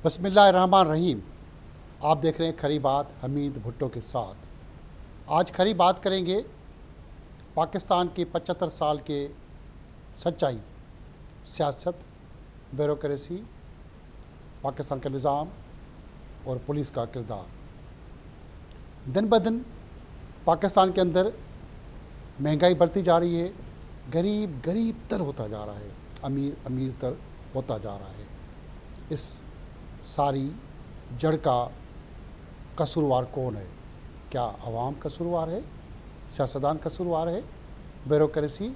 بسم اللہ الرحمن الرحیم. آپ دیکھ رہے ہیں کھری بات حمید بھٹو کے ساتھ. آج کھری بات کریں گے پاکستان کے 75 سال کے سچائی، سیاست، بیوروکریسی، پاکستان کا نظام اور پولیس کا کردار. دن بدن پاکستان کے اندر مہنگائی بڑھتی جا رہی ہے، غریب غریب تر ہوتا جا رہا ہے، امیر امیر تر ہوتا جا رہا ہے. اس ساری جڑ کا قصوروار کون ہے؟ کیا عوام قصوروار ہے، سیاستدان قصوروار ہے، بیوروکریسی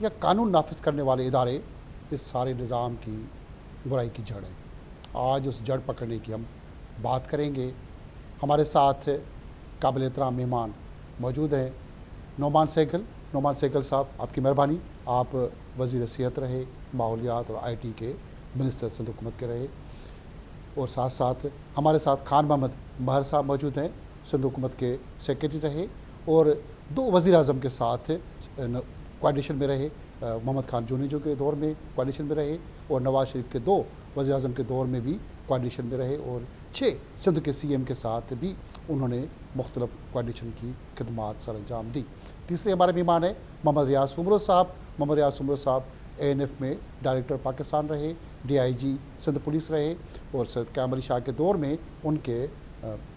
یا قانون نافذ کرنے والے ادارے اس سارے نظام کی برائی کی جڑ ہے؟ آج اس جڑ پکڑنے کی ہم بات کریں گے. ہمارے ساتھ قابل احترام مہمان موجود ہیں. نعمان سہگل. نعمان سہگل صاحب، آپ کی مہربانی. آپ وزیر صحت رہے، ماحولیات اور آئی ٹی کے منسٹر سندھ حکومت کے رہے، اور ساتھ ساتھ ہمارے ساتھ خان محمد مہر صاحب موجود ہیں، سندھ حکومت کے سیکریٹری رہے اور 2 وزیر اعظم کے ساتھ کوارڈینیشن میں رہے. محمد خان جونیجو کے دور میں کوارڈینیشن میں رہے اور نواز شریف کے 2 وزیر اعظم کے دور میں بھی کوارڈینیشن میں رہے، اور 6 سندھ کے سی ایم کے ساتھ بھی انہوں نے مختلف کوارڈینیشن کی خدمات سر انجام دی. تیسرے ہمارے مہمان ہیں محمد ریاض سمرو صاحب. محمد ریاض سمرو صاحب ANF میں ڈائریکٹر پاکستان رہے، DIG سندھ پولیس رہے، اور سید قیام علی شاہ کے دور میں ان کے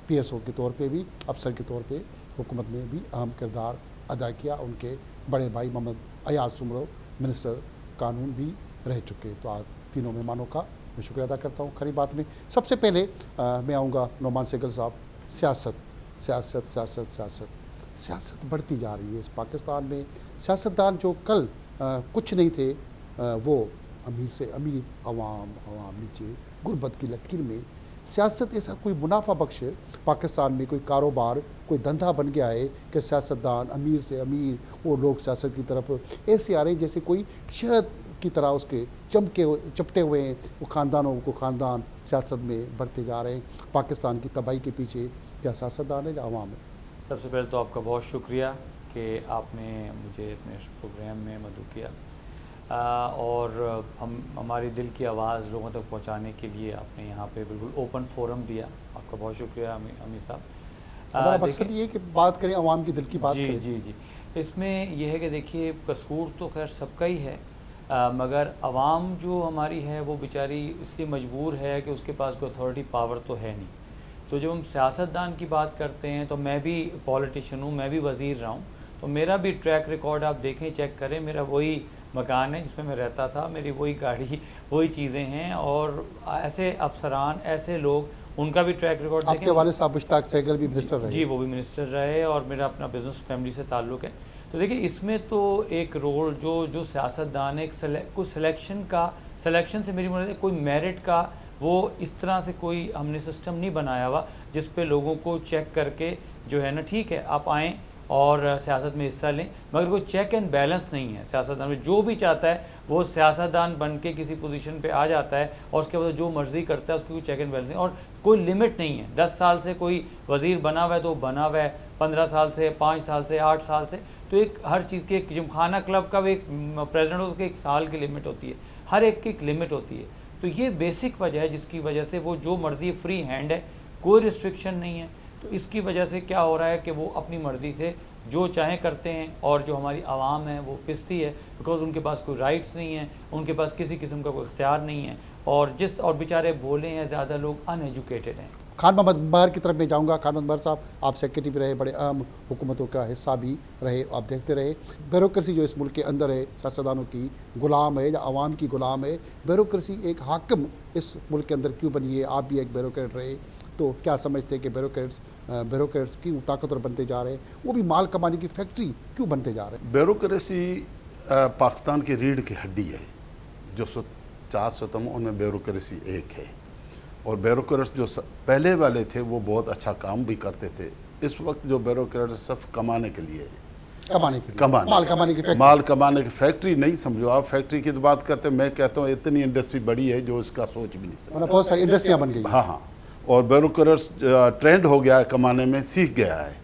PSO کے طور پہ بھی، افسر کے طور پہ حکومت میں بھی اہم کردار ادا کیا. ان کے بڑے بھائی محمد ایاز سمرو منسٹر قانون بھی رہ چکے. تو آپ تینوں مہمانوں کا میں شکریہ ادا کرتا ہوں کھری بات میں. سب سے پہلے میں آؤں گا نعمان سہگل صاحب. سیاست سیاست سیاست سیاست سیاست بڑھتی جا رہی ہے اس پاکستان میں. سیاستدان جو کل کچھ نہیں تھے، وہ امیر سے امیر، عوام نیچے غربت کی لکیر میں. سیاست ایسا کوئی منافع بخش پاکستان میں کوئی کاروبار، کوئی دھندا بن گیا ہے کہ سیاستدان امیر سے امیر اور لوگ سیاست کی طرف ایسے آ رہے ہیں جیسے کوئی شہد کی طرح اس کے چپٹے ہوئے ہیں. وہ خاندانوں کو خاندان سیاست میں بڑھتے جا رہے ہیں. پاکستان کی تباہی کے پیچھے کیا سیاستدان ہے یا عوام ہے؟ سب سے پہلے تو آپ کا بہت شکریہ کہ آپ نے مجھے اپنے پروگرام میں مدعو کیا، اور ہماری دل کی آواز لوگوں تک پہنچانے کے لیے آپ نے یہاں پہ بالکل اوپن فورم دیا. آپ کا بہت شکریہ امیر صاحب. ہمارا مقصد یہ ہے کہ بات کریں عوام کی دل کی بات کریں. جی اس میں یہ ہے کہ دیکھیے، قصور تو خیر سب کا ہی ہے، مگر عوام جو ہماری ہے وہ بیچاری اس لیے مجبور ہے کہ اس کے پاس کوئی اتھارٹی پاور تو ہے نہیں. تو جب ہم سیاستدان کی بات کرتے ہیں تو میں بھی پولیٹیشین ہوں، میں بھی وزیر رہا ہوں، تو میرا بھی ٹریک ریکارڈ آپ دیکھیں، چیک کریں. میرا وہی مکان ہے جس میں رہتا تھا، میری وہی گاڑی، وہی چیزیں ہیں، اور ایسے افسران، ایسے لوگ، ان کا بھی ٹریک ریکارڈ دیکھیں. آپ کے والد صاحب مشتاق سہگل بھی منسٹر رہے. جی وہ بھی منسٹر رہے، اور میرا اپنا بزنس فیملی سے تعلق ہے. تو دیکھیں اس میں تو ایک رول جو سیاستدان ہے، کوئی سلیکشن سے میری مراد ہے، کوئی میرٹ کا وہ اس طرح سے کوئی ہم نے سسٹم نہیں بنایا ہوا جس پہ لوگوں کو چیک کر کے جو ہے نا، ٹھیک ہے آپ آئیں اور سیاست میں حصہ لیں، مگر کوئی چیک اینڈ بیلنس نہیں ہے سیاستدان میں. جو بھی چاہتا ہے وہ سیاستدان بن کے کسی پوزیشن پہ آ جاتا ہے، اور اس کے بعد جو مرضی کرتا ہے، اس کی کوئی چیک اینڈ بیلنس نہیں، اور کوئی لمٹ نہیں ہے. 10 سال سے کوئی وزیر بنا ہوا ہے تو بنا ہوا ہے، 15 سال سے، 5 سال سے، 8 سال سے. تو ایک ہر چیز کی ایک جمخانہ کلب کا بھی ایک پریزیڈنٹ ہو، اس کے 1 سال کی لمٹ ہوتی ہے، ہر ایک کی ایک لمٹ ہوتی ہے. تو یہ بیسک وجہ ہے جس کی وجہ سے وہ جو مرضی فری ہینڈ ہے، کوئی ریسٹرکشن نہیں ہے. تو اس کی وجہ سے کیا ہو رہا ہے کہ وہ اپنی مرضی سے جو چاہیں کرتے ہیں، اور جو ہماری عوام ہے وہ پستی ہے، بیکاز ان کے پاس کوئی رائٹس نہیں ہیں، ان کے پاس کسی قسم کا کوئی اختیار نہیں ہے، اور بیچارے بولے ہیں، زیادہ لوگ ان ایجوکیٹڈ ہیں. خان محمد مہر کی طرف میں جاؤں گا. خان محمد مہر صاحب، آپ سیکریٹری بھی رہے، بڑے اہم حکومتوں کا حصہ بھی رہے، آپ دیکھتے رہے. بیوروکریسی جو اس ملک کے اندر ہے، سیاستدانوں کی غلام ہے یا عوام کی غلام ہے؟ بیوروکریسی ایک حاکم اس ملک کے اندر کیوں بنی ہے؟ آپ بھی ایک بیوروکریٹ رہے، تو کیا سمجھتے ہیں کہ بیوروکریٹس کیوں طاقتور بنتے جا رہے ہیں؟ وہ بھی مال کمانے کی فیکٹری کیوں بنتے جا رہے ہیں؟ بیوروکریسی پاکستان کی ریڑھ کی ہڈی ہے. جو 4 ستون ان میں بیوروکریسی ایک ہے، اور بیوروکریٹس جو پہلے والے تھے وہ بہت اچھا کام بھی کرتے تھے. اس وقت جو بیوروکریٹس صرف کمانے کے لیے مال کمانے کی فیکٹری نہیں سمجھو آپ. فیکٹری کی تو بات کرتے ہیں، میں کہتا ہوں اتنی انڈسٹری بڑی ہے جو اس کا سوچ بھی نہیں سکتا. بہت ساری انڈسٹریاں بن گئی. ہاں، اور بیوروکریٹس ٹرینڈ ہو گیا ہے کمانے میں، سیکھ گیا ہے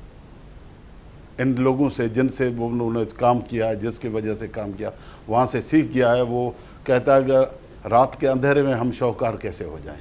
ان لوگوں سے جن سے انہوں نے کام کیا ہے، جس کی وجہ سے کام کیا، وہاں سے سیکھ گیا ہے. وہ کہتا ہے کہ رات کے اندھیرے میں ہم شاہکار کیسے ہو جائیں.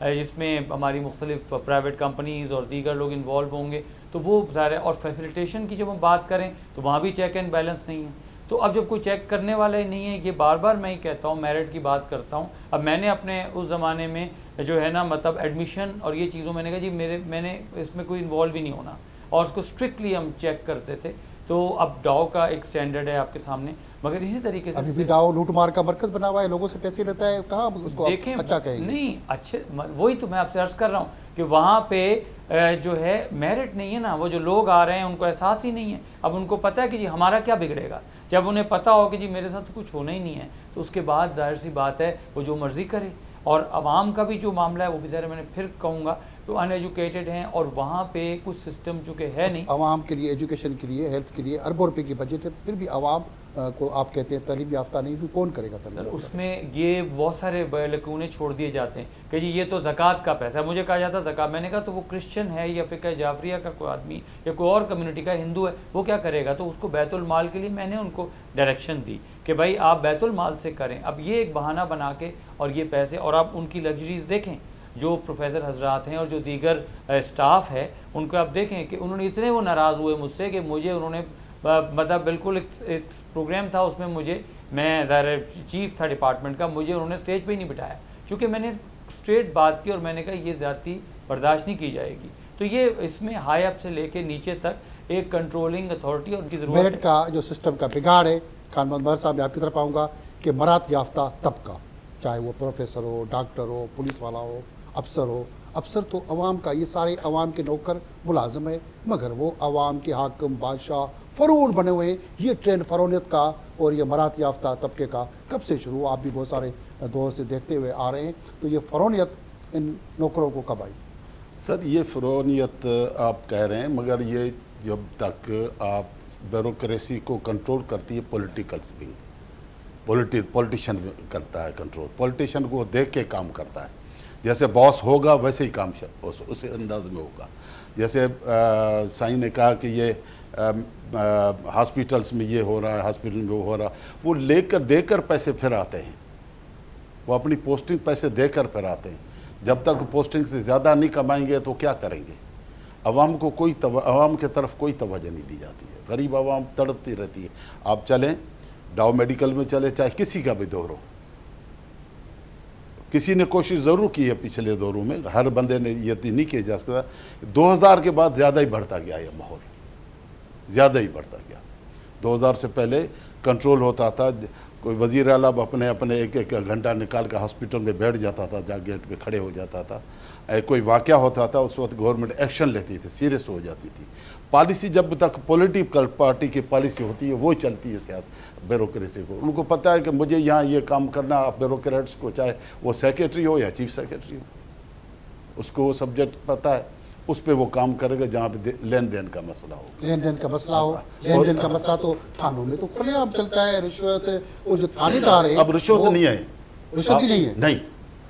جس میں ہماری مختلف پرائیویٹ کمپنیز اور دیگر لوگ انوالو ہوں گے، تو وہ ظاہر ہے. اور فیسیلیٹیشن کی جب ہم بات کریں تو وہاں بھی چیک اینڈ بیلنس نہیں ہے. تو اب جب کوئی چیک کرنے والا ہی نہیں ہے، یہ بار بار میں ہی کہتا ہوں، میرٹ کی بات کرتا ہوں. اب میں نے اپنے اس زمانے میں جو ہے نا مطلب ایڈمیشن اور یہ چیزوں میں نے کہا جی میں نے اس میں کوئی انوالو ہی نہیں ہونا، اور اس کو اسٹرکٹلی ہم چیک کرتے تھے. تو اب ڈاؤ کا ایک سٹینڈرڈ ہے آپ کے سامنے، مگر اسی طریقے ابھی سے بھی ڈاؤ لوٹ مار کا مرکز بنا ہوا ہے، لوگوں سے پیسے لیتا ہے، کہاں اس کو دیکھیں اچھا کہیں گے؟ نہیں اچھے، وہی تو میں آپ سے عرض کر رہا ہوں کہ وہاں پہ جو ہے میرٹ نہیں ہے نا. وہ جو لوگ آ رہے ہیں ان کو احساس ہی نہیں ہے. اب ان کو پتہ ہے کہ جی ہمارا کیا بگڑے گا. جب انہیں پتہ ہو کہ جی میرے ساتھ کچھ ہونا ہی نہیں ہے، تو اس کے بعد ظاہر سی بات ہے وہ جو مرضی کرے. اور عوام کا بھی جو معاملہ ہے وہ بھی ظاہر میں نے پھر کہوں گا تو ان ایجوکیٹڈ ہیں، اور وہاں پہ کچھ سسٹم چونکہ ہے نہیں. عوام کے لیے، ایجوکیشن کے لیے، ہیلتھ کے لیے اربوں روپے کی بجٹ ہے، پھر بھی عوام کو آپ کہتے ہیں تعلیم یافتہ نہیں، بھی کون کرے گا تعلیم یافتہ؟ اس میں یہ بہت سارے لکونے چھوڑ دیے جاتے ہیں کہ جی یہ تو زکوٰۃ کا پیسہ ہے. مجھے کہا جاتا ہے زکوٰۃ، میں نے کہا تو وہ کرسچن ہے یا فقہ جعفریہ کا کوئی آدمی یا کوئی اور کمیونٹی کا ہندو ہے، وہ کیا کرے گا؟ تو اس کو بیت المال کے لیے میں نے ان کو ڈائریکشن دی کہ بھائی آپ بیت المال سے کریں. اب یہ ایک بہانہ بنا کے اور یہ پیسے، اور آپ ان کی لگژریز دیکھیں جو پروفیسر حضرات ہیں اور جو دیگر اسٹاف ہے ان کو آپ دیکھیں کہ انہوں نے اتنے وہ ناراض ہوئے مجھ سے کہ مجھے انہوں نے مطلب بالکل ایک پروگرام تھا اس میں میں ظاہر چیف تھا ڈپارٹمنٹ کا، مجھے انہوں نے اسٹیج پہ ہی نہیں بٹھایا کیونکہ میں نے اسٹریٹ بات کی اور میں نے کہا یہ زیادتی برداشت نہیں کی جائے گی. تو یہ اس میں ہائی اپ سے لے کے نیچے تک ایک کنٹرولنگ اتھارٹی اور ان کی ضرورت ہے. میرٹ کا جو سسٹم کا بگاڑ ہے، خان محمد مظہر صاحب میں آپ کی طرف آؤں گا کہ مراعات یافتہ طبقہ، چاہے وہ پروفیسر ہو، ڈاکٹر ہو، پولیس والا ہو، افسر ہو، افسر تو عوام کا، یہ سارے عوام کے نوکر ملازم ہے، مگر وہ عوام کے حاکم، بادشاہ، فرعون بنے ہوئے ہیں. یہ ٹرینڈ فرعونیت کا اور یہ مراعات یافتہ طبقے کا کب سے شروع؟ آپ بھی بہت سارے دور سے دیکھتے ہوئے آ رہے ہیں. تو یہ فرعونیت ان نوکروں کو کب آئی؟ سر یہ فرعونیت آپ کہہ رہے ہیں، مگر یہ جب تک آپ بیوروکریسی کو کنٹرول کرتی ہے پولیٹیکل ونگ، پولیٹیشین کرتا ہے کنٹرول، پولیٹیشین کو دیکھ کے کام کرتا ہے. جیسے باس ہوگا ویسے ہی کام اسی انداز میں ہوگا. جیسے سائیں نے کہا کہ یہ ہاسپیٹلس میں یہ ہو رہا ہے، ہاسپیٹل میں وہ ہو رہا، وہ دے کر پیسے پھر آتے ہیں. وہ اپنی پوسٹنگ پیسے دے کر پھر آتے ہیں. جب تک پوسٹنگ سے زیادہ نہیں کمائیں گے تو کیا کریں گے؟ عوام کو عوام کی طرف کوئی توجہ نہیں دی جاتی ہے. غریب عوام تڑپتی رہتی ہے. آپ چلیں ڈاؤ میڈیکل میں چلیں، چاہے کسی کا بھی دور ہو، کسی نے کوشش ضرور کی ہے پچھلے دوروں میں، ہر بندے نے یہ نہیں کیا جا سکتا. 2000 کے بعد زیادہ ہی بڑھتا گیا یہ ماحول، زیادہ ہی بڑھتا گیا. 2000 سے پہلے کنٹرول ہوتا تھا، کوئی وزیر اعلیٰ اپنے ایک گھنٹہ نکال کر ہاسپٹل میں بیٹھ جاتا تھا، جا گیٹ پہ کھڑے ہو جاتا تھا. کوئی واقعہ ہوتا تھا اس وقت گورنمنٹ ایکشن لیتی تھی، سیریس ہو جاتی تھی. پالیسی جب تک پولیٹیکل پارٹی کی پالیسی ہوتی ہے وہ چلتی ہے سیاست بیوروکریسی کو. ان کو پتہ ہے کہ مجھے یہاں یہ کام کرنا. آپ بیوروکریٹس کو چاہے وہ سیکریٹری ہو یا چیف سیکریٹری ہو، اس کو وہ سبجیکٹ پتہ ہے، اس پہ وہ کام کرے گا جہاں پہ لین دین کا مسئلہ ہو. لین دین کا مسئلہ ہو. لین دین کا مسئلہ تو تھانوں میں تو کھلے عام چلتا ہے. رشوت، وہ جو تھانے دار ہے، اب رشوت نہیں ہے، رشوت بھی نہیں ہے. نہیں،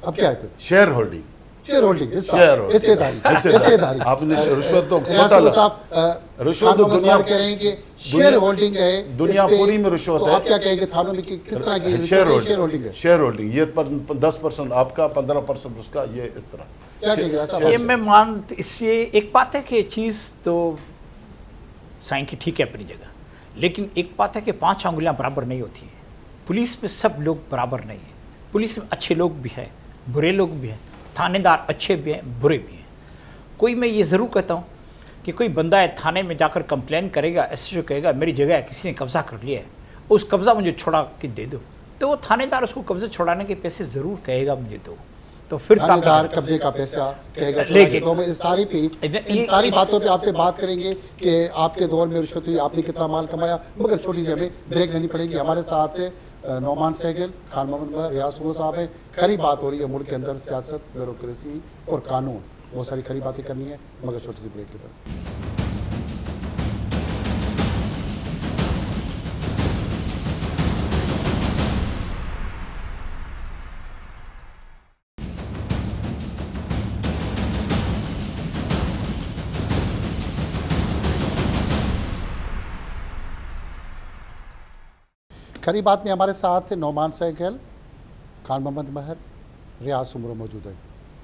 اب کیا ہے؟ شیئر ہولڈنگ، شیئر ہولڈنگ، حصے داری. آپ نے رشوت تو رشوت تو دنیا کہہ رہے ہیں کہ شیئر ہولڈنگ ہے، دنیا پوری میں رشوت ہے. آپ کیا کہیں گے تھانوں میں کس طرح کی شیئر ہولڈنگ ہے؟ شیئر ہولڈنگ یہ 10% آپ کا، 15% اس کا، یہ اس طرح. کیا کہیں گے ایسا؟ یہ میں اس سے ایک بات ہے کہ چیز تو سائن کی ٹھیک ہے اپنی جگہ، لیکن ایک بات ہے کہ 5 انگلیاں برابر نہیں ہوتی ہیں. پولیس میں سب لوگ برابر نہیں ہیں. پولیس میں اچھے لوگ بھی ہیں، برے لوگ بھی ہیں، تھانے دار اچھے بھی ہیں، برے بھی ہیں. کوئی میں یہ ضرور کہتا ہوں کہ کوئی بندہ ہے تھانے میں جا کر کمپلین کرے گا، ایس ایچ او کہے گا میری جگہ ہے کسی نے قبضہ کر لیا ہے، اس قبضہ مجھے چھوڑا کے دے دو، تو وہ تھانے دار اس کو قبضے چھوڑانے کے پیسے ضرور کہے گا مجھے دو. تو پھر تھانے دار قبضے کا پیسہ کہے گا. لیکن ان ساری باتوں پہ آپ سے بات کریں گے کہ آپ کے دور میں رشوت ہوئی، آپ نے کتنا مال کمایا، مگر چھوٹی سی ہمیں بریک لینی پڑے گی. ہمارے ساتھ نعمان سہگل، خان محمد مظہر، ریاض عمرو صاحب ہیں. کھری بات ہو رہی ہے ملک کے اندر سیاست، بیوروکریسی اور قانون. بہت ساری کھری باتیں کرنی ہے، مگر چھوٹی سی بریک کے بعد. کھری بات میں ہمارے ساتھ نعمان سہگل، خان محمد مظہر، ریاض عمرو موجود ہیں.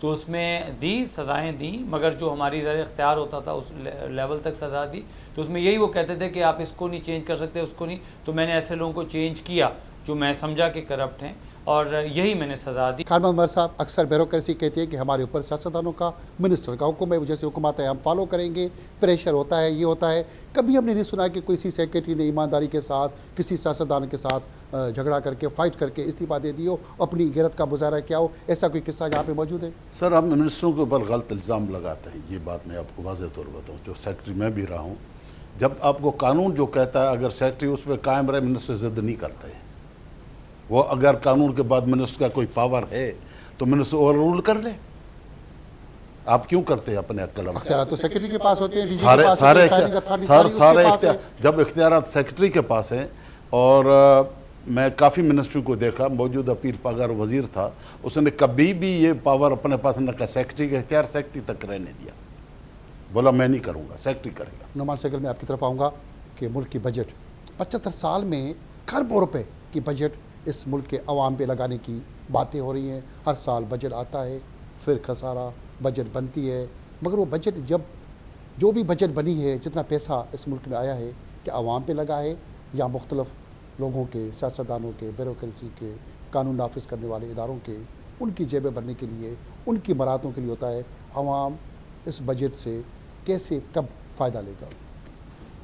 تو اس میں دی سزائیں دیں، مگر جو ہماری ذرا اختیار ہوتا تھا اس لیول تک سزا دی. تو اس میں یہی وہ کہتے تھے کہ آپ اس کو نہیں چینج کر سکتے، اس کو نہیں. تو میں نے ایسے لوگوں کو چینج کیا جو میں سمجھا کہ کرپٹ ہیں، اور یہی میں نے سزا دی. خان محمد صاحب، اکثر بیوروکریسی کہتی ہے کہ ہمارے اوپر سیاستدانوں کا، منسٹر کا حکم ہے، جیسے حکومت ہے ہم فالو کریں گے، پریشر ہوتا ہے، یہ ہوتا ہے. کبھی ہم نے نہیں سنا کہ کسی سیکرٹری نے ایمانداری کے ساتھ کسی سیاستدان کے ساتھ جھگڑا کر کے، فائٹ کر کے استعفیٰ دے دی ہو، اپنی غیرت کا مظاہرہ کیا ہو. ایسا کوئی قصہ یہاں پہ موجود ہے؟ سر، ہم منسٹروں کے اوپر غلط الزام لگاتے ہیں. یہ بات میں آپ کو واضح طور پر بتاؤں، جو سیکرٹری میں بھی رہا ہوں، جب آپ کو قانون جو کہتا ہے اگر سیکرٹری اس پہ قائم رہے، منسٹر ضد نہیں کرتا ہے. وہ اگر قانون کے بعد منسٹر کا کوئی پاور ہے تو منسٹر اوور رول کر لے. آپ کیوں کرتے ہیں اپنے قلم سے؟ اختیارات تو سیکرٹری کے پاس ہوتے ہیں، ڈی جی کے پاس ہوتے ہیں، ساری اتھارٹی ساری اس کے پاس ہے. جب اختیارات سیکرٹری کے پاس ہیں، اور میں کافی منسٹروں کو دیکھا، موجودہ پیر پاگار وزیر تھا، اس نے کبھی بھی یہ پاور اپنے پاس نہ کہا. سیکرٹری کا اختیار سیکرٹری تک رہنے دیا، بولا میں نہیں کروں گا، سیکرٹری کرے گا. نعمان سیگل، میں آپ کی طرف آؤں گا کہ ملک کی بجٹ 75 سال میں کھربوں روپے کی بجٹ اس ملک کے عوام پہ لگانے کی باتیں ہو رہی ہیں. ہر سال بجٹ آتا ہے، پھر خسارہ، بجٹ بنتی ہے. مگر وہ بجٹ جو بھی بجٹ بنی ہے، جتنا پیسہ اس ملک میں آیا ہے، کہ عوام پہ لگا ہے یا مختلف لوگوں کے، سیاستدانوں کے، بیوروکریسی کے، قانون نافذ کرنے والے اداروں کے، ان کی جیبیں بھرنے کے لیے، ان کی مرادوں کے لیے ہوتا ہے. عوام اس بجٹ سے کیسے، کب فائدہ لے گا؟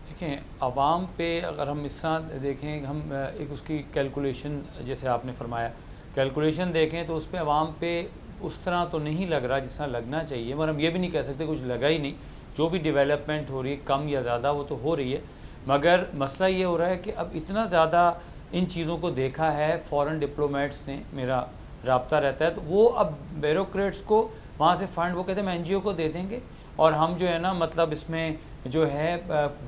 دیکھیں، عوام پہ اگر ہم اس طرح دیکھیں، ہم ایک اس کی کیلکولیشن، جیسے آپ نے فرمایا، کیلکولیشن دیکھیں تو اس پہ عوام پہ اس طرح تو نہیں لگ رہا جس طرح لگنا چاہیے. مگر ہم یہ بھی نہیں کہہ سکتے کچھ لگا ہی نہیں. جو بھی ڈیولپمنٹ ہو رہی ہے، کم یا زیادہ، وہ تو ہو رہی ہے. مگر مسئلہ یہ ہو رہا ہے کہ اب اتنا زیادہ ان چیزوں کو دیکھا ہے، فورن ڈپلومیٹس نے، میرا رابطہ رہتا ہے، تو وہ اب بیوروکریٹس کو وہاں سے فنڈ، وہ کہتے ہیں ہم این جی او کو دے دیں گے، اور ہم جو ہے نا، مطلب اس میں جو ہے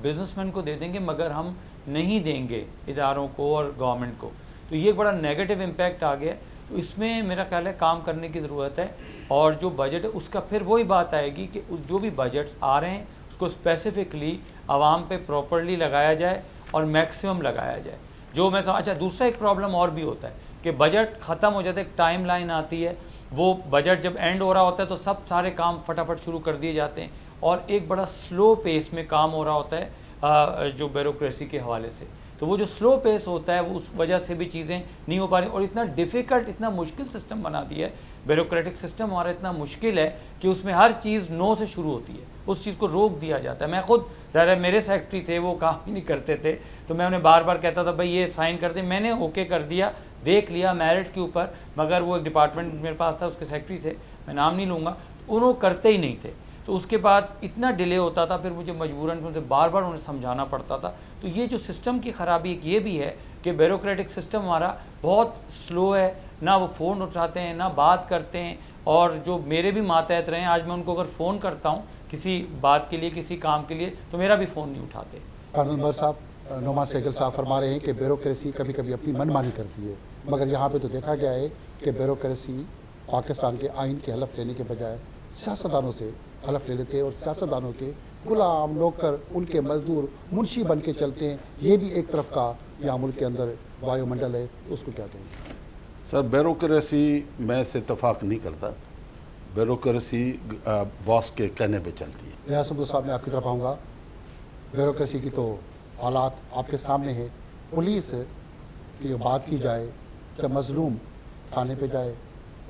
بزنس مین کو دے دیں گے، مگر ہم نہیں دیں گے اداروں کو اور گورنمنٹ کو. تو یہ ایک بڑا نیگیٹو امپیکٹ آ گیا. تو اس میں میرا خیال ہے کام کرنے کی ضرورت ہے. اور جو بجٹ ہے اس کا پھر وہی بات آئے گی کہ جو بھی بجٹس آ رہے ہیں اس کو اسپیسیفکلی عوام پہ پراپرلی لگایا جائے اور میکسیمم لگایا جائے. جو میں اچھا، دوسرا ایک پرابلم اور بھی ہوتا ہے کہ بجٹ ختم ہو جاتا ہے، ایک ٹائم لائن آتی ہے. وہ بجٹ جب اینڈ ہو رہا ہوتا ہے تو سارے کام فٹافٹ شروع کر دیے جاتے ہیں، اور ایک بڑا سلو پیس میں کام ہو رہا ہوتا ہے جو بیوروکریسی کے حوالے سے. تو وہ جو سلو پیس ہوتا ہے، وہ اس وجہ سے بھی چیزیں نہیں ہو پا رہی. اور اتنا ڈیفیکلٹ، اتنا مشکل سسٹم بنا دیا ہے، بیوروکریٹک سسٹم ہمارا اتنا مشکل ہے کہ اس میں ہر چیز نو سے شروع ہوتی ہے، اس چیز کو روک دیا جاتا ہے. میں خود ظاہر میرے سیکرٹری تھے، وہ کام ہی نہیں کرتے تھے، تو میں انہیں بار بار کہتا تھا بھائی یہ سائن کر دیں. میں نے اوکے کر دیا، دیکھ لیا میرٹ کے اوپر، مگر وہ ایک ڈپارٹمنٹ میرے پاس تھا، اس کے سیکرٹری تھے، میں نام نہیں لوں گا، انہوں کرتے ہی نہیں تھے. تو اس کے بعد اتنا ڈیلے ہوتا تھا، پھر مجھے مجبوراً ان سے بار بار انہیں سمجھانا پڑتا تھا. تو یہ جو سسٹم کی خرابی ایک یہ بھی ہے کہ بیوروکریٹک سسٹم ہمارا بہت سلو ہے، نہ وہ فون اٹھاتے ہیں، نہ بات کرتے ہیں. اور جو میرے بھی ماتحت رہے ہیں، آج میں ان کو اگر فون کرتا ہوں کسی بات کے لیے، کسی کام کے لیے، تو میرا بھی فون نہیں اٹھاتے. خان محمد صاحب، نعمان سیگل صاحب فرما رہے ہیں کہ بیوروکریسی کبھی کبھی اپنی من مانی کرتی ہے، مگر یہاں پہ تو دیکھا گیا ہے کہ بیوروکریسی پاکستان کے آئین کے حلف لینے کے بجائے سیاستدانوں سے حلف لے لیتے ہیں، اور سیاستدانوں کے غلام، نوکر، ان کے مزدور، منشی بن کے چلتے ہیں. یہ بھی ایک طرف کا یہاں ملک کے اندر وایو منڈل ہے. اس کو کیا کہیں گے؟ سر، بیوروکریسی میں سے اتفاق نہیں کرتا. بیوروکریسی باس کے کہنے پہ چلتی ہے. ریاض عبداللہ صاحب، میں آپ کی طرف آؤں گا. بیوروکریسی کی تو حالات آپ کے سامنے ہے. پولیس کی بات کی جائے، جب مظلوم تھانے پہ جائے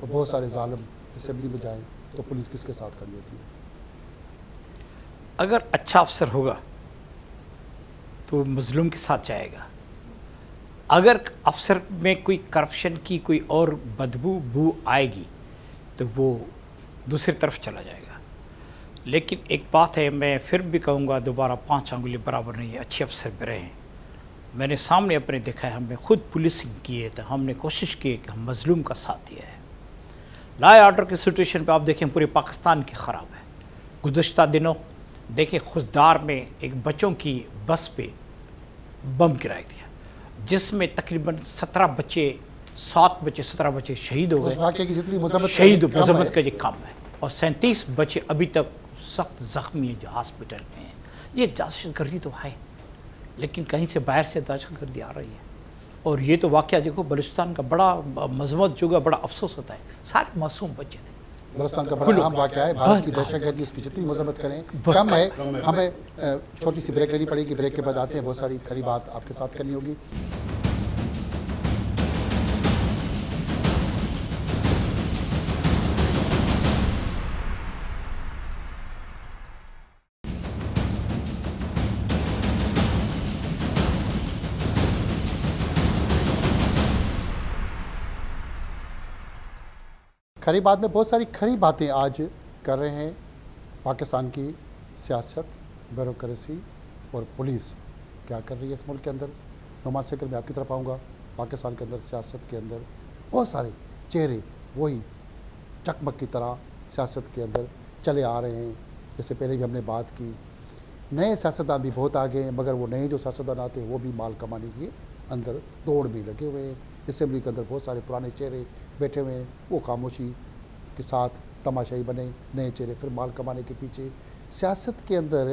اور بہت سارے ظالم اسمبلی میں جائیں، تو پولیس کس کے ساتھ کھڑی ہوتی ہے؟ اگر اچھا افسر ہوگا تو مظلوم کے ساتھ جائے گا. اگر افسر میں کوئی کرپشن کی کوئی اور بو آئے گی تو وہ دوسری طرف چلا جائے گا. لیکن ایک بات ہے، میں پھر بھی کہوں گا دوبارہ، 5 انگلی برابر نہیں ہے. اچھے افسر بھی رہے ہیں، میں نے سامنے اپنے دیکھا ہے. ہم نے خود پولیسنگ کی ہے، تو ہم نے کوشش کی ہے کہ ہم مظلوم کا ساتھ دیا ہے. لا آرڈر کی سچویشن پہ آپ دیکھیں پورے پاکستان کی خراب ہے. گزشتہ دنوں دیکھیں خزدار میں ایک بچوں کی بس پہ بم گرایا دیا، جس میں تقریباً 17 بچے 17 بچے شہید ہو اس واقعے کی جتنی مذمت شہید مذمت کا یہ کم ہے. اور 37 بچے ابھی تک سخت زخمی ہیں جو ہاسپٹل میں ہیں. یہ دہشت گردی تو ہے، لیکن کہیں سے باہر سے دہشت گردی آ رہی ہے. اور یہ تو واقعہ دیکھو، بلوچستان کا بڑا مذمت جو ہے، بڑا افسوس ہوتا ہے. سارے معصوم بچے تھے. بلوچستان کا بڑا اہم واقعہ ہے. بھارت کی دہشت گردی اس کی جتنی مذمت کریں کم ہے. ہمیں چھوٹی سی بریک لینی پڑے گی. بریک کے بعد آتے ہیں, بہت ساری کھری بات آپ کے ساتھ کرنی ہوگی. کھری بات میں بہت ساری کھری باتیں آج کر رہے ہیں. پاکستان کی سیاست, بیوروکریسی اور پولیس کیا کر رہی ہے اس ملک کے اندر. نعمان سیکر میں آپ کی طرف آؤں گا. پاکستان کے اندر سیاست کے اندر بہت سارے چہرے وہی چکمک کی طرح سیاست کے اندر چلے آ رہے ہیں. جیسے پہلے بھی ہم نے بات کی, نئے سیاستدان بھی بہت آگے ہیں, مگر وہ نئے جو سیاستدان آتے ہیں وہ بھی مال کمانے کے اندر دوڑ بھی لگے ہوئے ہیں. اسمبلی کے اندر بہت سارے پرانے چہرے بیٹھے ہوئے ہیں, وہ خاموشی کے ساتھ تماشائی بنے. نئے چہرے پھر مال کمانے کے پیچھے. سیاست کے اندر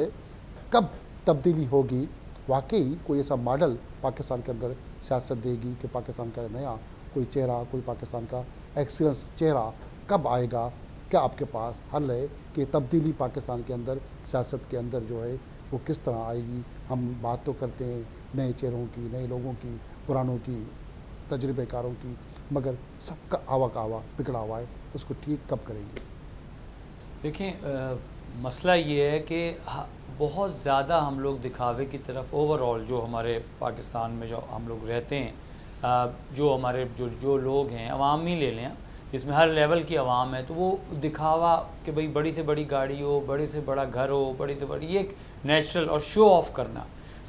کب تبدیلی ہوگی؟ واقعی کوئی ایسا ماڈل پاکستان کے اندر سیاست دے گی کہ پاکستان کا نیا کوئی چہرہ, کوئی پاکستان کا ایکسیلنس چہرہ کب آئے گا؟ کیا آپ کے پاس حل ہے کہ تبدیلی پاکستان کے اندر سیاست کے اندر جو ہے وہ کس طرح آئے گی؟ ہم بات تو کرتے ہیں نئے چہروں کی, نئے لوگوں کی, پرانوں کی, تجربے کاروں کی, مگر سب کا آوا کا آوا بگڑا ہوا ہے. اس کو ٹھیک کب کریں گے؟ دیکھیں مسئلہ یہ ہے کہ بہت زیادہ ہم لوگ دکھاوے کی طرف اوور آل جو ہمارے پاکستان میں جو ہم لوگ رہتے ہیں, جو ہمارے جو لوگ ہیں, عوام ہی لے لیں, جس میں ہر لیول کی عوام ہے, تو وہ دکھاوا کہ بھئی بڑی سے بڑی گاڑی ہو, بڑے سے بڑا گھر ہو, بڑی سے بڑی, یہ ایک نیچرل اور شو آف کرنا,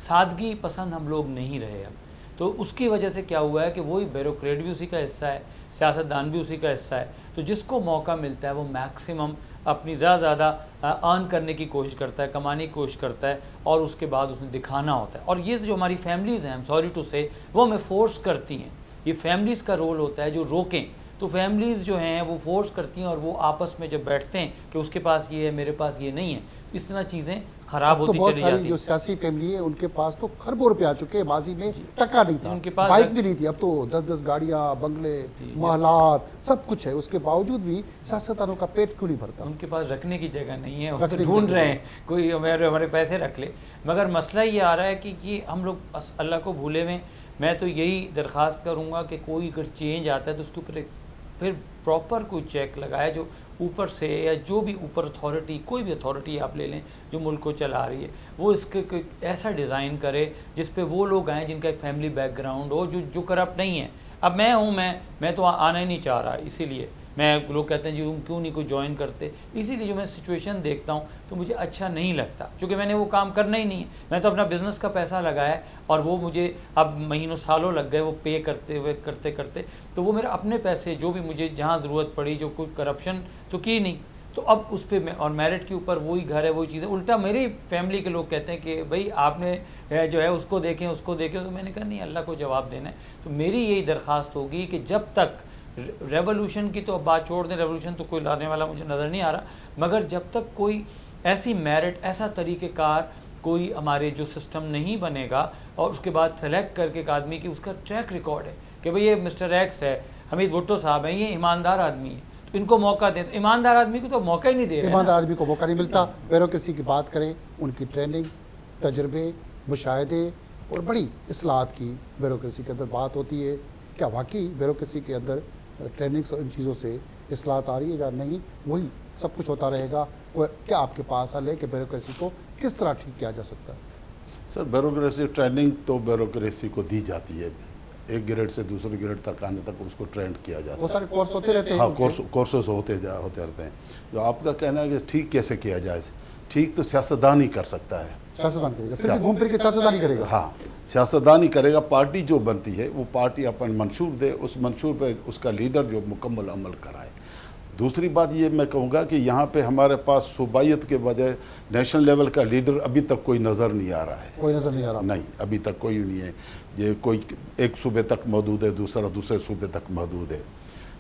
سادگی پسند ہم لوگ نہیں رہے اب. تو اس کی وجہ سے کیا ہوا ہے کہ وہی بیوروکریٹ بھی اسی کا حصہ ہے, سیاستدان بھی اسی کا حصہ ہے. تو جس کو موقع ملتا ہے وہ میکسیمم اپنی زیادہ ارن کرنے کی کوشش کرتا ہے, کمانے کی کوشش کرتا ہے, اور اس کے بعد اس نے دکھانا ہوتا ہے. اور یہ جو ہماری فیملیز ہیں, I'm sorry to say, وہ ہمیں فورس کرتی ہیں. یہ فیملیز کا رول ہوتا ہے جو روکیں. تو فیملیز جو ہیں وہ فورس کرتی ہیں, اور وہ آپس میں جب بیٹھتے ہیں کہ اس کے پاس یہ ہے, میرے پاس یہ نہیں ہے, اس طرح چیزیں خراب ہوتی چلی جاتی ہیں. جو سیاسی فیملی ہے ان کے پاس تو خربوں روپے آ چکے ہیں. ماضی میں ٹکا نہیں تھا, ان کے پاس بائک بھی نہیں تھی, اب تو 10 گاڑیاں, بنگلے, محلات, سب کچھ ہے. اس کے باوجود بھی سیاستدانوں کا پیٹ کیوں نہیں بھرتا؟ ان کے پاس رکھنے کی جگہ نہیں ہے, وہ ڈھونڈ رہے ہیں کوئی ہمارے پیسے رکھ لے. مگر مسئلہ یہ آ رہا ہے کہ ہم لوگ اللہ کو بھولے ہوئے. میں تو یہی درخواست کروں گا کہ کوئی اگر چینج آتا ہے تو اس کے اوپر پھر پراپر کوئی چیک لگائے, جو اوپر سے یا جو بھی اوپر اتھارٹی, کوئی بھی اتھارٹی آپ لے لیں جو ملک کو چلا رہی ہے, وہ اس کے ایسا ڈیزائن کرے جس پہ وہ لوگ آئیں جن کا ایک فیملی بیک گراؤنڈ ہو, جو کرپٹ نہیں ہے. اب میں ہوں, میں تو آنا ہی نہیں چاہ رہا, اسی لیے میں, لوگ کہتے ہیں جی تم کیوں نہیں کوئی جوائن کرتے, اسی لیے جو میں سچویشن دیکھتا ہوں تو مجھے اچھا نہیں لگتا, چونکہ میں نے وہ کام کرنا ہی نہیں ہے. میں تو اپنا بزنس کا پیسہ لگایا, اور وہ مجھے اب مہینوں سالوں لگ گئے وہ پے کرتے, تو وہ میرے اپنے پیسے, جو بھی مجھے جہاں ضرورت پڑی, جو کوئی کرپشن تو کی نہیں, تو اب اس پہ میں, اور میرٹ کے اوپر وہی گھر ہے, وہی چیزیں. الٹا میری فیملی کے لوگ کہتے ہیں کہ بھائی آپ نے جو ہے اس کو دیکھیں, اس کو دیکھیں. تو میں نے کہا نہیں, اللہ کو جواب دینا ہے. تو میری یہی درخواست ہوگی کہ جب تک ریولوشن کی تو اب بات چھوڑ دیں, ریولوشن تو کوئی لانے والا مجھے نظر نہیں آ رہا, مگر جب تک کوئی ایسی میرٹ, ایسا طریقہ کار کوئی ہمارے جو سسٹم نہیں بنے گا, اور اس کے بعد سلیکٹ کر کے ایک آدمی کی اس کا ٹریک ریکارڈ ہے کہ بھئی یہ مسٹر ایکس ہے, حمید بھٹو صاحب ہیں, یہ ایماندار آدمی ہے, تو ان کو موقع دیں. ایماندار آدمی کو تو موقع ہی نہیں دے رہے. ایماندار آدمی کو موقع نہیں ملتا. بیوروکریسی کی بات کریں, ان کی ٹریننگ, تجربے, مشاہدے اور بڑی اصلاحات کی بیوروکریسی کے اندر بات ہوتی ہے. کیا واقعی بیوروکریسی کے اندر ٹریننگس اور ان چیزوں سے اصلاحات آ رہی ہے یا نہیں؟ وہی سب کچھ ہوتا رہے گا؟ کیا آپ کے پاس حل ہے کہ بیوروکریسی کو کس طرح ٹھیک کیا جا سکتا ہے؟ سر بیوروکریسی ٹریننگ تو بیوروکریسی کو دی جاتی ہے, ایک گریڈ سے دوسرے گریڈ تک آنے تک اس کو ٹرینڈ کیا جاتا ہے. وہ سارے کورس ہوتے رہتے ہیں. ہاں, کورسز ہوتے رہتے ہیں. جو آپ کا کہنا ہے کہ ٹھیک کیسے کیا جائے, ٹھیک تو سیاستدان ہی کر سکتا ہے. سیاستدان کرے گا, صرف گھوم پھر کے سیاستدان ہی کرے گا. ہاں, سیاستدان ہی کرے گا. پارٹی جو بنتی ہے وہ پارٹی اپن منشور دے, اس منشور پہ اس کا لیڈر جو مکمل عمل کرائے. دوسری بات یہ میں کہوں گا کہ یہاں پہ ہمارے پاس صوبائیت کے بجائے نیشنل لیول کا لیڈر ابھی تک کوئی نظر نہیں آ رہا ہے. کوئی نظر نہیں آ رہا؟ نہیں, ابھی تک کوئی نہیں ہے. یہ کوئی ایک صوبے تک محدود ہے, دوسرے صوبے تک محدود ہے.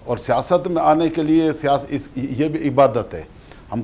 اور سیاست میں آنے کے لیے یہ بھی عبادت ہے. ہم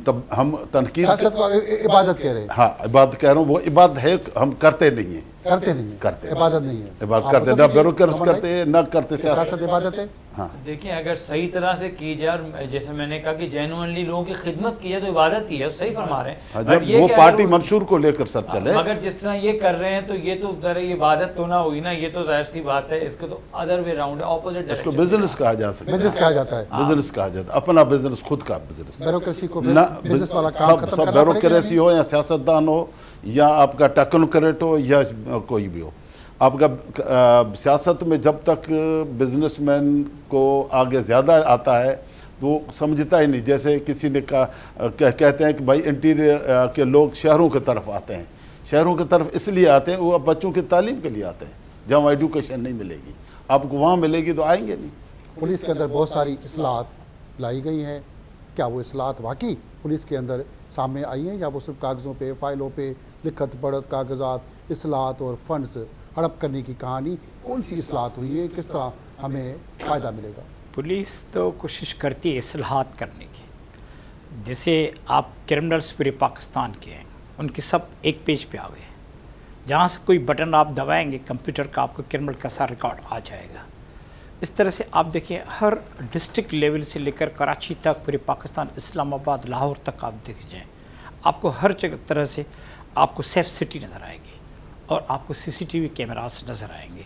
تنقید, سیاست کو عبادت کہہ رہے ہیں. ہاں عبادت کہہ رہا ہوں, وہ عبادت ہے, ہم کرتے نہیں ہیں. کرتے نہیں ہیں, کرتے عبادت نہیں ہے. عبادت کرتے, نہ بیوروکریسی کرتے ہیں, نہ کرتے. سیاست عبادت ہے. ہاں دیکھیں اگر صحیح طرح سے کی جائے اور جیسے میں نے کہا کہ جینوئنلی لوگوں کی خدمت کی جائے تو عبادت ہی ہے، صحیح فرما رہے ہیں. جب وہ پارٹی منشور کو لے کر سب چلے. مگر جس طرح یہ کر رہے ہیں تو یہ تو ذرا یہ عبادت تو نہ ہوئی نا، یہ تو ظاہر سی بات ہے. اس کو تو ادر وے راؤنڈ ہے، اپوزٹ اس کو بزنس کہا جا سکتا ہے. بزنس کہا جاتا ہے. بزنس کہا جاتا ہے، اپنا بزنس، خود کا بزنس. بیوروکریسی کو نہ بزنس والا کام ختم سب کرنا پڑے گا. بیوروکریسی ہو یا سیاستدان ہو یا آپ کا ٹیکنوکریٹ ہو یا کوئی بھی ہو، آپ کا سیاست میں جب تک بزنس مین کو آگے زیادہ آتا ہے تو وہ سمجھتا ہی نہیں. جیسے کسی نے کہا، کہتے ہیں کہ بھائی انٹیریئر کے لوگ شہروں کی طرف آتے ہیں. شہروں کی طرف اس لیے آتے ہیں وہ بچوں کی تعلیم کے لیے آتے ہیں، جہاں ایڈوکیشن نہیں ملے گی. آپ کو وہاں ملے گی تو آئیں گے نہیں. پولیس کے اندر بہت ساری اصلاحات لائی گئی ہیں. کیا وہ اصلاحات واقعی پولیس کے اندر سامنے آئی ہیں یا وہ صرف کاغذوں پہ، فائلوں پہ لکھت پڑھت کاغذات، اصلاحات اور فنڈز ہڑپ کرنے کی کہانی؟ کون سی اصلاحات ہوئی ہے، کس طرح ہمیں فائدہ ملے گا؟ پولیس تو کوشش کرتی ہے اصلاحات کرنے کی. جیسے آپ کرمنلز پورے پاکستان کے ہیں، ان کے سب ایک پیج پہ آ گئے. جہاں سے کوئی بٹن آپ دبائیں گے کمپیوٹر کا، آپ کو کرمنل کا سارا ریکارڈ آ جائے گا. اس طرح سے آپ دیکھیں ہر ڈسٹرکٹ لیول سے لے کر کراچی تک، پورے پاکستان، اسلام آباد، لاہور تک آپ دیکھ جائیں، آپ کو ہر جگہ طرح سے آپ کو سیف سٹی نظر آئے گی اور آپ کو سی سی ٹی وی کیمراز نظر آئیں گے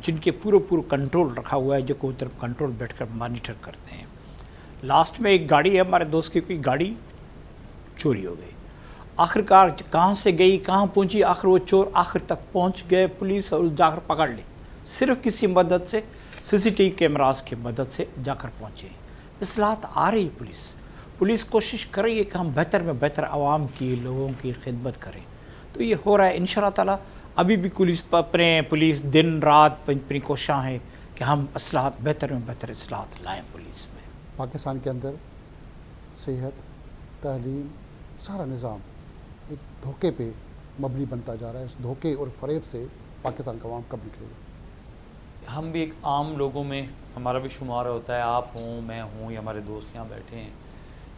جن کے پورا کنٹرول رکھا ہوا ہے، جو کوئی طرف کنٹرول بیٹھ کر مانیٹر کرتے ہیں. لاسٹ میں ایک گاڑی ہے ہمارے دوست کی، کوئی گاڑی چوری ہو گئی. آخر کار کہاں سے گئی، کہاں پہنچی، آخر وہ چور آخر تک پہنچ گئے، پولیس اور جا کر پکڑ لی. صرف کسی مدد سے، سی سی ٹی وی کیمراز کی مدد سے جا کر پہنچے. اصلاحات آ رہی ہے. پولیس کوشش کر رہی ہے کہ ہم بہتر میں بہتر عوام کی، لوگوں کی خدمت کریں. تو یہ ہو رہا ہے انشاءاللہ تعالیٰ. ابھی بھی پولیس دن رات اپنی کوشاں ہیں کہ ہم اصلاحات، بہتر میں بہتر اصلاحات لائیں پولیس میں. پاکستان کے اندر صحت، تعلیم، سارا نظام ایک دھوکے پہ مبنی بنتا جا رہا ہے. اس دھوکے اور فریب سے پاکستان کا عوام کب نکلے گا؟ ہم بھی ایک عام لوگوں میں ہمارا بھی شمار ہوتا ہے، آپ ہوں، میں ہوں یا ہمارے دوست یہاں بیٹھے ہیں.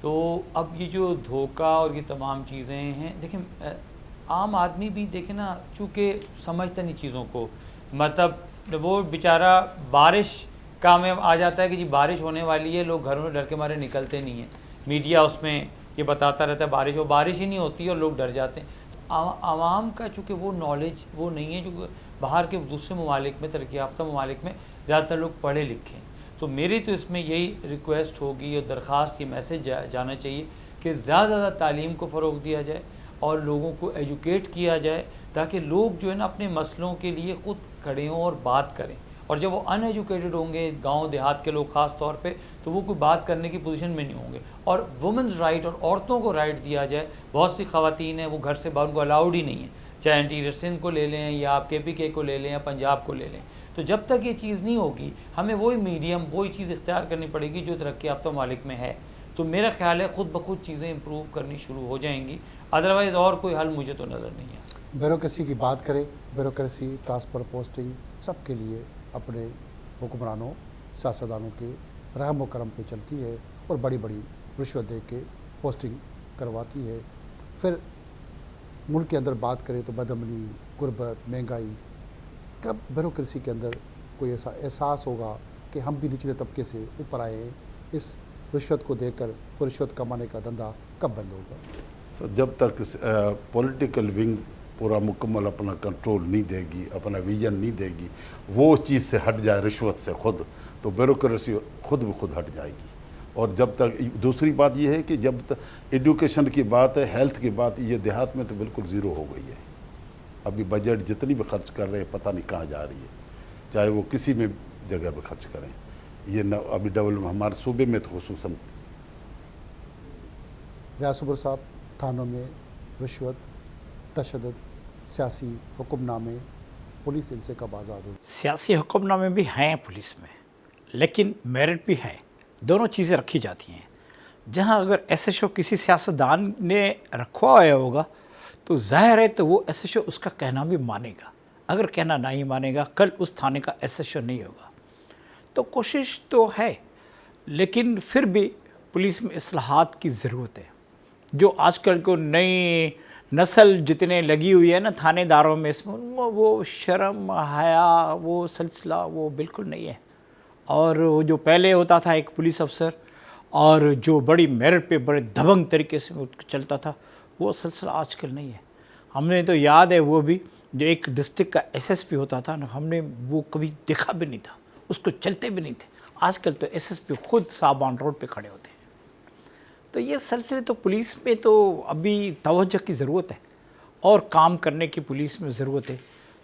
تو اب یہ جو دھوکہ اور یہ تمام چیزیں ہیں، دیکھیں عام آدمی بھی دیکھیں نا، چونکہ سمجھتا نہیں چیزوں کو. مطلب وہ بیچارہ بارش کا میں آ جاتا ہے کہ جی بارش ہونے والی ہے، لوگ گھروں میں ڈر کے مارے نکلتے نہیں ہیں. میڈیا اس میں یہ بتاتا رہتا ہے بارش ہی نہیں ہوتی اور لوگ ڈر جاتے ہیں. عوام کا چونکہ وہ نالج وہ نہیں ہے جو باہر کے دوسرے ممالک میں، ترقی یافتہ ممالک میں زیادہ تر لوگ پڑھے لکھے ہیں. تو میری تو اس میں یہی ریکویسٹ ہوگی اور درخواست، یہ میسیج جانا چاہیے کہ زیادہ زیادہ تعلیم کو فروغ دیا جائے اور لوگوں کو ایجوکیٹ کیا جائے، تاکہ لوگ جو ہے نا اپنے مسئلوں کے لیے خود کھڑے ہوں اور بات کریں. اور جب وہ ان ایجوکیٹڈ ہوں گے، گاؤں دیہات کے لوگ خاص طور پہ، تو وہ کوئی بات کرنے کی پوزیشن میں نہیں ہوں گے. اور وومنز رائٹ اور عورتوں کو رائٹ دیا جائے. بہت سی خواتین ہیں وہ گھر سے باہر، ان کو الاؤڈ ہی نہیں ہے، چاہے انٹیریئر سندھ کو لے لیں یا آپ KPK کو لے لیں یا پنجاب کو لے لیں. تو جب تک یہ چیز نہیں ہوگی، ہمیں وہی میڈیم، وہی چیز اختیار کرنی پڑے گی جو ترقی یافتہ ممالک میں ہے. تو میرا خیال ہے خود بخود چیزیں امپروو کرنی شروع ہو جائیں گی. ادروائز اور کوئی حل مجھے تو نظر نہیں ہے. بیوروکریسی کی بات کریں، بیوروکریسی، ٹرانسفر، پوسٹنگ، سب کے لیے اپنے حکمرانوں، سیاستدانوں کے رحم و کرم پہ چلتی ہے اور بڑی بڑی رشوت دے کے پوسٹنگ کرواتی ہے. پھر ملک کے اندر بات کریں تو بدامنی، غربت، مہنگائی. کب بیوروکریسی کے اندر کوئی ایسا احساس ہوگا کہ ہم بھی نچلے طبقے سے اوپر آئے ہیں؟ اس رشوت کو دے کر وہ رشوت کمانے کا دھندا کب بند ہوگا؟ جب تک پولیٹیکل ونگ پورا مکمل اپنا کنٹرول نہیں دے گی، اپنا ویژن نہیں دے گی، وہ چیز سے ہٹ جائے رشوت سے خود، تو بیوروکریسی خود بخود ہٹ جائے گی. اور جب تک دوسری بات یہ ہے کہ جب تک ایڈوکیشن کی بات ہے، ہیلتھ کی بات، یہ دیہات میں تو بالکل زیرو ہو گئی ہے. ابھی بجٹ جتنی بھی خرچ کر رہے ہیں پتہ نہیں کہاں جا رہی ہے، چاہے وہ کسی میں جگہ پہ خرچ کریں. یہ نہ ابھی ہمارے صوبے میں تو خصوصاً. ریاض صبر صاحب، تھانوں میں رشوت، تشدد، سیاسی حکم نامے، پولیس ان سے کب آزاد ہوگی؟ سیاسی حکم نامے بھی ہیں پولیس میں، لیکن میرٹ بھی ہے. دونوں چیزیں رکھی جاتی ہیں. جہاں اگر SHO کسی سیاستدان نے رکھوا ہوا ہوگا تو ظاہر ہے تو وہ SHO اس کا کہنا بھی مانے گا. اگر کہنا نہیں مانے گا، کل اس تھانے کا SHO نہیں ہوگا. تو کوشش تو ہے، لیکن پھر بھی پولیس میں اصلاحات کی ضرورت ہے. جو آج کل کو نئی نسل جتنے لگی ہوئی ہے نا تھانے داروں میں، اس میں وہ شرم، حیا، وہ سلسلہ وہ بالکل نہیں ہے. اور وہ جو پہلے ہوتا تھا ایک پولیس افسر اور جو بڑی میرٹ پہ بڑے دبنگ طریقے سے چلتا تھا، وہ سلسلہ آج کل نہیں ہے. ہم نے تو یاد ہے وہ بھی جو ایک ڈسٹرکٹ کا ایس ایس پی ہوتا تھا نا، ہم نے وہ کبھی دیکھا بھی نہیں تھا، اس کو چلتے بھی نہیں تھے. آج کل تو ایس ایس پی خود صابان روڈ پہ کھڑے ہوتے ہیں. تو یہ سلسلے تو پولیس میں تو ابھی توجہ کی ضرورت ہے اور کام کرنے کی پولیس میں ضرورت ہے.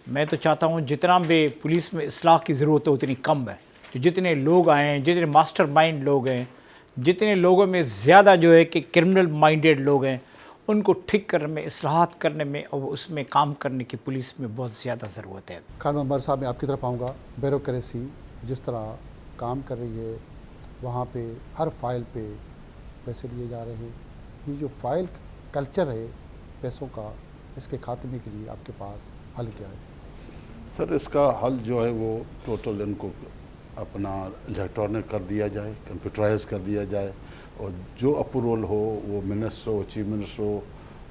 میں تو چاہتا ہوں جتنا بھی پولیس میں اصلاح کی ضرورت ہے اتنی کم ہے. جو جتنے لوگ آئے ہیں، جتنے ماسٹر مائنڈ لوگ ہیں، جتنے لوگوں میں زیادہ جو ہے کہ کرمنل مائنڈیڈ لوگ ہیں، ان کو ٹھیک کرنے میں، اصلاحات کرنے میں اور اس میں کام کرنے کی پولیس میں بہت زیادہ ضرورت ہے. خان محمد صاحب، میں آپ کی طرف آؤں گا. بیوروکریسی جس طرح کام کر رہی ہے، وہاں پہ ہر فائل پہ پیسے لیے جا رہے ہیں. یہ جو فائل کلچر ہے پیسوں کا، اس کے خاتمے کے لیے آپ کے پاس حل کیا ہے؟ سر اس کا حل جو ہے وہ ٹوٹل ان کو اپنا الیکٹرانک کر دیا جائے، کمپیوٹرائز کر دیا جائے، اور جو اپروول ہو وہ منسٹر ہو، چیف منسٹر ہو،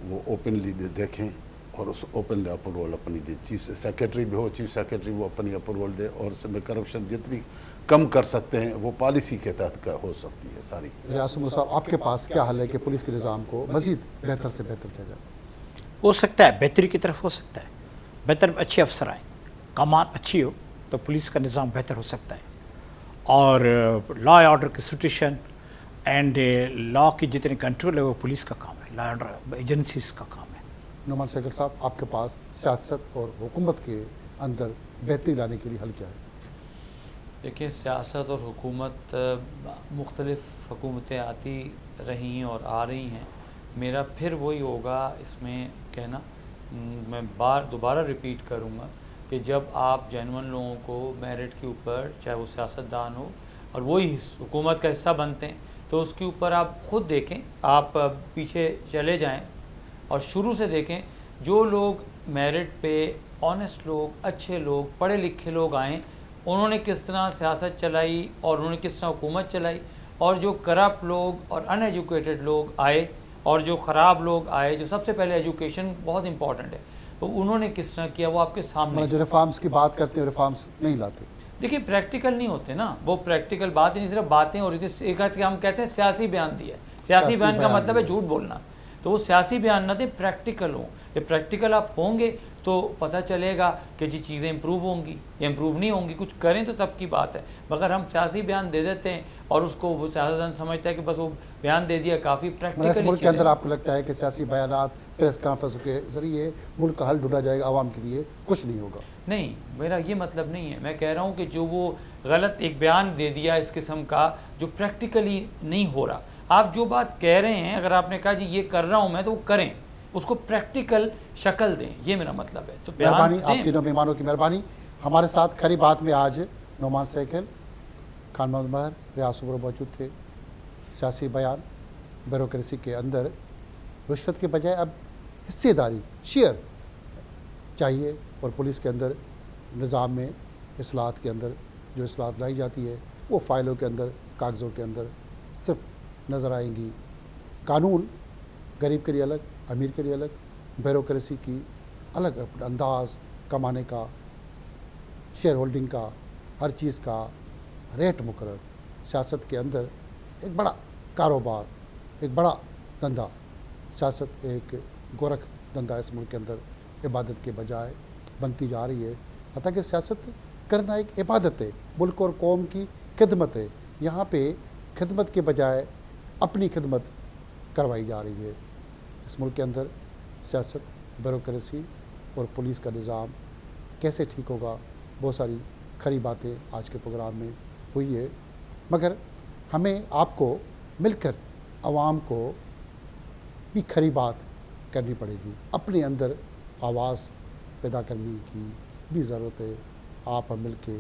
وہ اوپنلی دیکھیں اور اس اوپنلی اپروول اپنی دے. چیف سیکرٹری بھی ہو، چیف سیکرٹری وہ اپنی اپروول دے، اور اس میں کرپشن جتنی کم کر سکتے ہیں وہ پالیسی کے تحت ہو سکتی ہے ساری. ریاض عمر صاحب، آپ کے پاس کیا حل ہے کہ پولیس کے نظام کو مزید بہتر سے بہتر کیا جائے؟ ہو سکتا ہے بہتری کی طرف ہو سکتا ہے، بہتر اچھے افسر آئیں، کمان اچھی ہو تو پولیس کا نظام بہتر ہو سکتا ہے. اور لا آرڈر کی سچویشن اینڈ لا کی جتنے کنٹرول ہے وہ پولیس کا کام ہے، لا آرڈر ایجنسیز کا کام ہے. نعمان سیگل صاحب، آپ کے پاس سیاست اور حکومت کے اندر بہتری لانے کے لیے حل کیا ہے؟ دیکھیں، سیاست اور حکومت، مختلف حکومتیں آتی رہی ہیں اور آ رہی ہیں. میرا پھر وہی ہوگا اس میں کہنا، میں دوبارہ ریپیٹ کروں گا کہ جب آپ جینون لوگوں کو میرٹ کے اوپر، چاہے وہ سیاستدان ہو اور وہی حکومت کا حصہ بنتے ہیں، تو اس کے اوپر آپ خود دیکھیں، آپ پیچھے چلے جائیں اور شروع سے دیکھیں. جو لوگ میرٹ پہ آنیسٹ لوگ، اچھے لوگ، پڑھے لکھے لوگ آئیں، انہوں نے کس طرح سیاست چلائی اور انہوں نے کس طرح حکومت چلائی. اور جو کرپٹ لوگ اور ان ایجوکیٹڈ لوگ آئے اور جو خراب لوگ آئے، جو سب سے پہلے ایجوکیشن بہت امپورٹنٹ ہے، تو انہوں نے کس طرح کیا وہ آپ کے سامنے. جو ریفارمز کی بات کرتے ہیں ریفارمز نہیں لاتے. دیکھیے پریکٹیکل نہیں ہوتے نا، وہ پریکٹیکل بات ہی نہیں، صرف باتیں ہو رہی تھی. ایک ہم کہتے ہیں سیاسی بیان دیا ہے، سیاسی بیان کا مطلب ہے جھوٹ بولنا. تو وہ سیاسی بیان نہ دیں، پریکٹیکل ہوں. یہ پریکٹیکل آپ ہوں گے تو پتہ چلے گا کہ جی چیزیں امپروو ہوں گی یا امپروو نہیں ہوں گی. کچھ کریں تو تب کی بات ہے. مگر ہم سیاسی بیان دے دیتے ہیں اور اس کو وہ سیاستدان سمجھتا ہے کہ بس وہ بیان دے دیا کافی. اس ملک کے اندر آپ کو لگتا ہے کہ سیاسی بیانات، پریس کانفرنس کے ذریعے ملک کا حل ڈھونڈا جائے گا، عوام کے لیے کچھ نہیں ہوگا؟ نہیں، میرا یہ مطلب نہیں ہے. میں کہہ رہا ہوں کہ جو وہ غلط ایک بیان دے دیا اس قسم کا جو پریکٹیکلی نہیں ہو رہا. آپ جو بات کہہ رہے ہیں، اگر آپ نے کہا جی یہ کر رہا ہوں میں، تو وہ کریں، اس کو پریکٹیکل شکل دیں، یہ میرا مطلب ہے. تو مہربانی، آپ تینوں مہمانوں کی مہربانی. ہمارے ساتھ کھری بات میں آج نعمان سیگل، خان محمد مہر، ریاض عمر موجود تھے. سیاسی بیان، بیوروکریسی کے اندر رشوت کے بجائے اب حصے داری، شیئر چاہیے، اور پولیس کے اندر نظام میں اصلاحات کے اندر جو اصلاحات لائی جاتی ہے وہ فائلوں کے اندر، کاغذوں کے اندر صرف نظر آئیں گی. قانون غریب کے لیے الگ، امیر کے لیے الگ، بیوروکریسی کی الگ انداز، کمانے کا، شیئر ہولڈنگ کا، ہر چیز کا ریٹ مقرر. سیاست کے اندر ایک بڑا کاروبار، ایک بڑا دھندا. سیاست ایک گورکھ دھندا اس ملک کے اندر عبادت کے بجائے بنتی جا رہی ہے. حتیٰ کہ سیاست کرنا ایک عبادت ہے، ملک اور قوم کی خدمت ہے. یہاں پہ خدمت کے بجائے اپنی خدمت کروائی جا رہی ہے. اس ملک کے اندر سیاست، بیوروکریسی اور پولیس کا نظام کیسے ٹھیک ہوگا، بہت ساری کھری باتیں آج کے پروگرام میں ہوئی ہے. مگر ہمیں آپ کو مل کر عوام کو بھی کھری بات کرنی پڑے گی، اپنے اندر آواز پیدا کرنے کی بھی ضرورت ہے. آپ ہم مل کے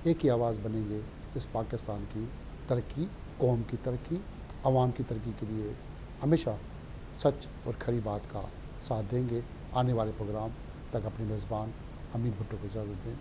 ایک ہی آواز بنیں گے اس پاکستان کی ترقی، قوم کی ترقی، عوام کی ترقی کے لیے ہمیشہ سچ اور کھری بات کا ساتھ دیں گے. آنے والے پروگرام تک اپنے میزبان حمید بھٹو کو اجازت دیں.